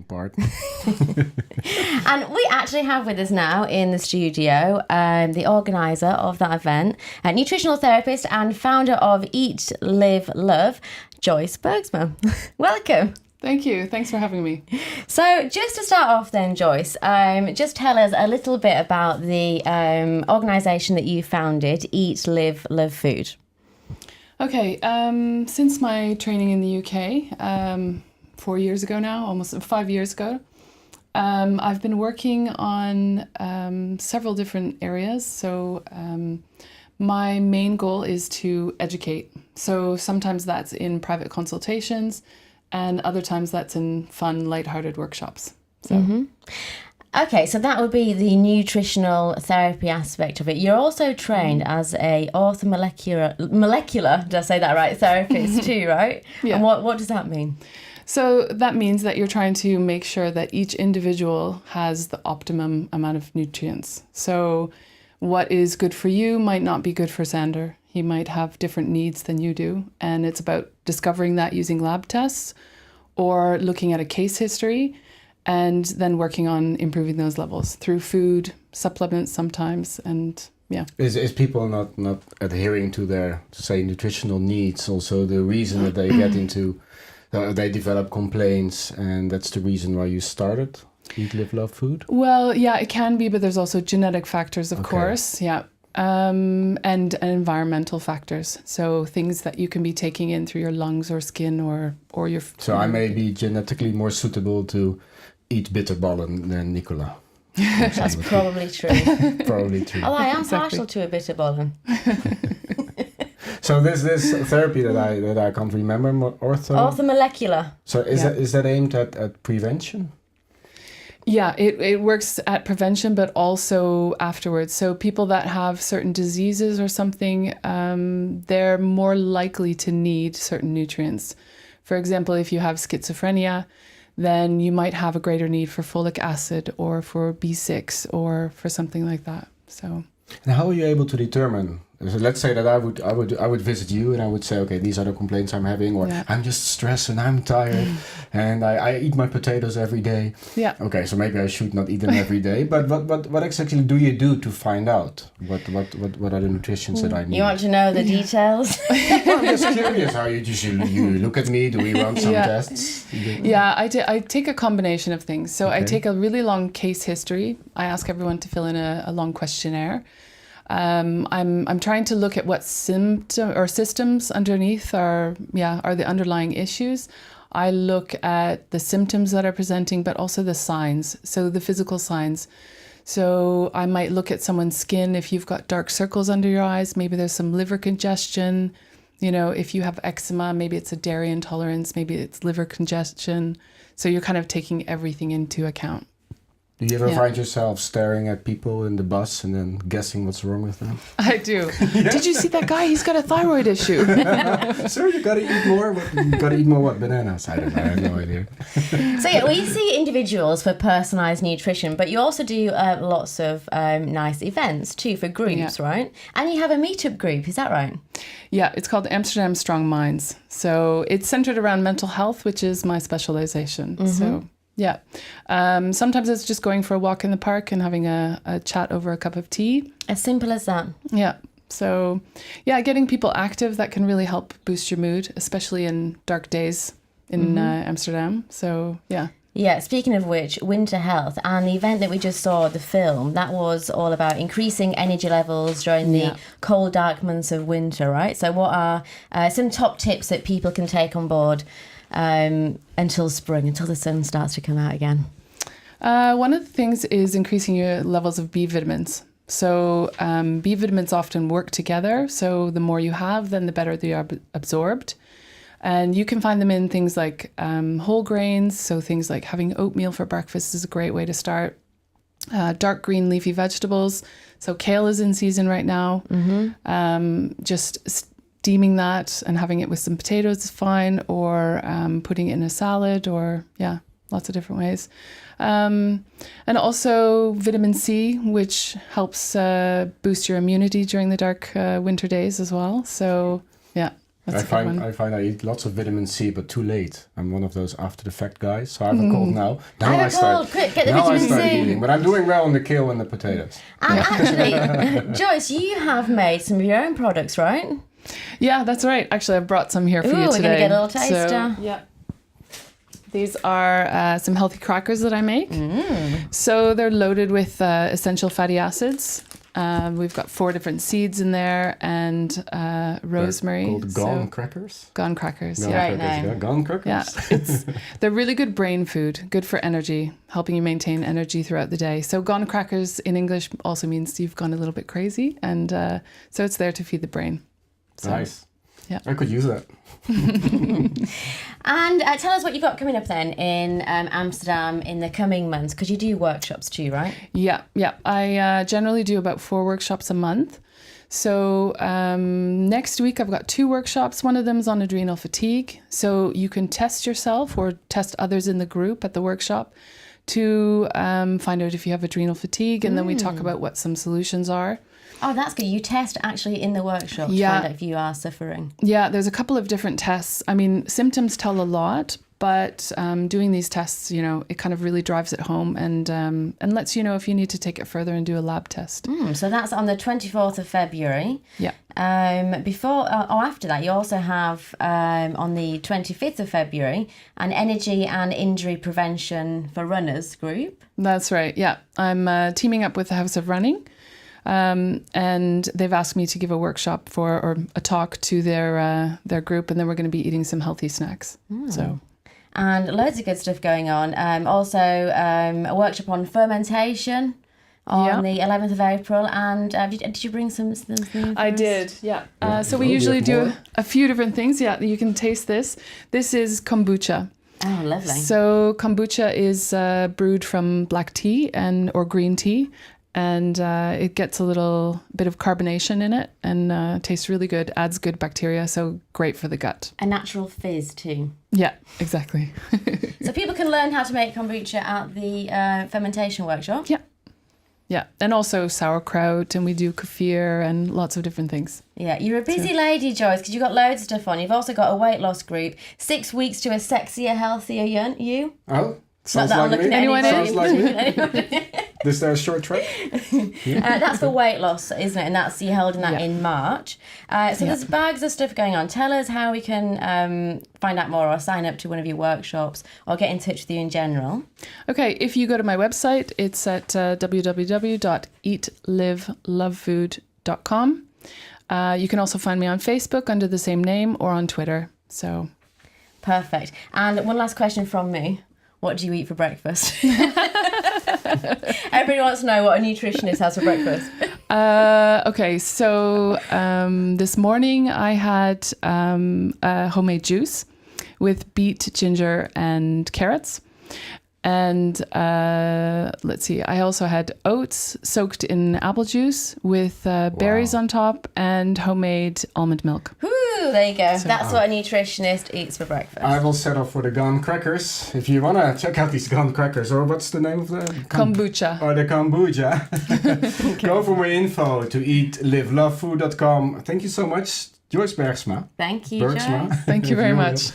Part. And we actually have with us now in the studio the organiser of that event, a nutritional therapist and founder of Eat, Live, Love, Joyce Bergsma. Welcome. Thank you. Thanks for having me. So just to start off then, Joyce, just tell us a little bit about the organisation that you founded, Eat, Live, Love Food. Okay. Since my training in the UK, 4 years ago now, almost 5 years ago, I've been working on several different areas. So my main goal is to educate. So sometimes that's in private consultations and other times that's in fun, lighthearted workshops. So. Mm-hmm. Okay, so that would be the nutritional therapy aspect of it. You're also trained as a molecular, did I say that right, therapist too, right? Yeah. And what does that mean? So that means that you're trying to make sure that each individual has the optimum amount of nutrients. So what is good for you might not be good for Sander. He might have different needs than you do. And it's about discovering that using lab tests or looking at a case history and then working on improving those levels through food, supplements sometimes, and yeah. Is people not adhering to their, say, nutritional needs also the reason that they get into... They develop complaints, and that's the reason why you started Eat, Live, Love Food? Well, yeah, it can be, but there's also genetic factors, of course, yeah, and environmental factors. So things that you can be taking in through your lungs or skin or your... So I may be genetically more suitable to eat bitterballen than Nicola. That's probably true. Probably true. Oh, I am partial to a bitterballen. So this therapy that I can't remember, orthomolecular. So is that aimed at prevention? Yeah, it works at prevention, but also afterwards. So people that have certain diseases or something, they're more likely to need certain nutrients. For example, if you have schizophrenia, then you might have a greater need for folic acid or for B6 or for something like that. So. And how are you able to determine? So let's say that I would visit you and I would say, okay, these are the complaints I'm having, or I'm just stressed and I'm tired, and I eat my potatoes every day. Yeah. Okay, so maybe I should not eat them every day. But what exactly do you do to find out what are the nutrients that I need? You want to know the details? I'm just curious how you look at me. Do we run some tests? Yeah, I take a combination of things. So I take a really long case history. I ask everyone to fill in a long questionnaire. I'm trying to look at what systems underneath are the underlying issues. I look at the symptoms that are presenting, but also the signs, so the physical signs. So I might look at someone's skin. If you've got dark circles under your eyes, maybe there's some liver congestion. You know, if you have eczema, maybe it's a dairy intolerance, maybe it's liver congestion. So you're kind of taking everything into account. Do you ever find yourself staring at people in the bus and then guessing what's wrong with them? I do. Did you see that guy? He's got a thyroid issue. Sir, you gotta eat more. You gotta eat more what? Bananas? I don't know. I have no idea. So yeah, we see individuals for personalised nutrition, but you also do lots of nice events too for groups, right? And you have a meetup group, is that right? Yeah, it's called Amsterdam Strong Minds. So it's centred around mental health, which is my specialisation. Mm-hmm. So. Yeah. Sometimes it's just going for a walk in the park and having a chat over a cup of tea. As simple as that. Yeah. So, getting people active, that can really help boost your mood, especially in dark days in Amsterdam. So, yeah. Yeah, speaking of which, winter health and the event that we just saw, the film, that was all about increasing energy levels during the cold, dark months of winter, right? So what are some top tips that people can take on board until spring, until the sun starts to come out again? One of the things is increasing your levels of B vitamins. So B vitamins often work together. So the more you have, then the better they are absorbed. And you can find them in things like whole grains. So things like having oatmeal for breakfast is a great way to start. Dark green leafy vegetables. So kale is in season right now. Mm-hmm. Just steaming that and having it with some potatoes is fine, or putting it in a salad, or lots of different ways. And also vitamin C, which helps boost your immunity during the dark winter days as well. So, yeah. That's a good one. I find I eat lots of vitamin C, but too late. I'm one of those after the fact guys. So I have a cold now. I have a cold. Quick, get the now I vitamin start C. eating, but I'm doing well on the kale and the potatoes. And actually, Joyce, you have made some of your own products, right? Yeah, that's right. Actually, I've brought some here for you Ooh, today. we're going to get a little taster. So, yeah. These are some healthy crackers that I make. So they're loaded with essential fatty acids. We've got 4 different seeds in there and rosemary. They're called Gone crackers? Gone crackers, Gone yeah. Right crackers, now. yeah. Gone crackers? Yeah, they're really good brain food, good for energy, helping you maintain energy throughout the day. So gone crackers in English also means you've gone a little bit crazy. And so it's there to feed the brain. So, Nice. Yeah. I could use that. And tell us what you've got coming up then in Amsterdam in the coming months, because you do workshops too, right? Yeah. I generally do about 4 workshops a month. So next week I've got 2 workshops. One of them is on adrenal fatigue. So you can test yourself or test others in the group at the workshop to find out if you have adrenal fatigue. And then we talk about what some solutions are. Oh, that's good. You test actually in the workshop to find out if you are suffering. Yeah, there's a couple of different tests. I mean, symptoms tell a lot, but doing these tests, you know, it kind of really drives it home and lets you know if you need to take it further and do a lab test. So that's on the 24th of February. Yeah. Before or after that, you also have on the 25th of February an energy and injury prevention for runners group. That's right. Yeah, I'm teaming up with the House of Running. And they've asked me to give a workshop or a talk to their group, and then we're going to be eating some healthy snacks. So, and loads of good stuff going on. Also, a workshop on fermentation on the 11th of April. And did you bring some things? I did, yeah. So we well, usually we have do a few different things. Yeah, you can taste this. This is kombucha. Oh, lovely. So kombucha is brewed from black tea or green tea. And it gets a little bit of carbonation in it and tastes really good, adds good bacteria, so great for the gut. A natural fizz too. Yeah, exactly. So people can learn how to make kombucha at the fermentation workshop? Yeah, and also sauerkraut, and we do kefir and lots of different things. Yeah, you're a busy lady, Joyce, because you've got loads of stuff on. You've also got a weight loss group, 6 weeks to a sexier, healthier you. Oh, sounds Not that I'm like looking me. at Anyone anybody. Sounds like me. Is there a short track? That's for weight loss, isn't it? And that's you're holding that in March. So there's bags of stuff going on. Tell us how we can find out more or sign up to one of your workshops or get in touch with you in general. Okay, if you go to my website, it's at www.eatlivelovefood.com. You can also find me on Facebook under the same name or on Twitter. So perfect. And one last question from me. What do you eat for breakfast? Everybody wants to know what a nutritionist has for breakfast. Okay, so this morning I had a homemade juice with beet, ginger, and carrots. And let's see, I also had oats soaked in apple juice with berries on top and homemade almond milk. Ooh, there you go. That's what a nutritionist eats for breakfast. I will set off for the Gone crackers. If you want to check out these Gone crackers, or what's the name of the? Kombucha. Or the kombucha. Go for more info to eatlivelovefood.com. Thank you so much, Joyce Bergsma. Thank you, Joyce. Thank you very much.